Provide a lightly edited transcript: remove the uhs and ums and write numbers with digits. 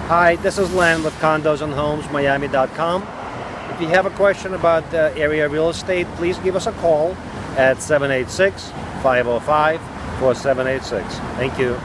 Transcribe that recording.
Hi, this is Len with CondosAndHomesMiami.com. If you have a question about area real estate, please give us a call at 786-505-4786. Thank you.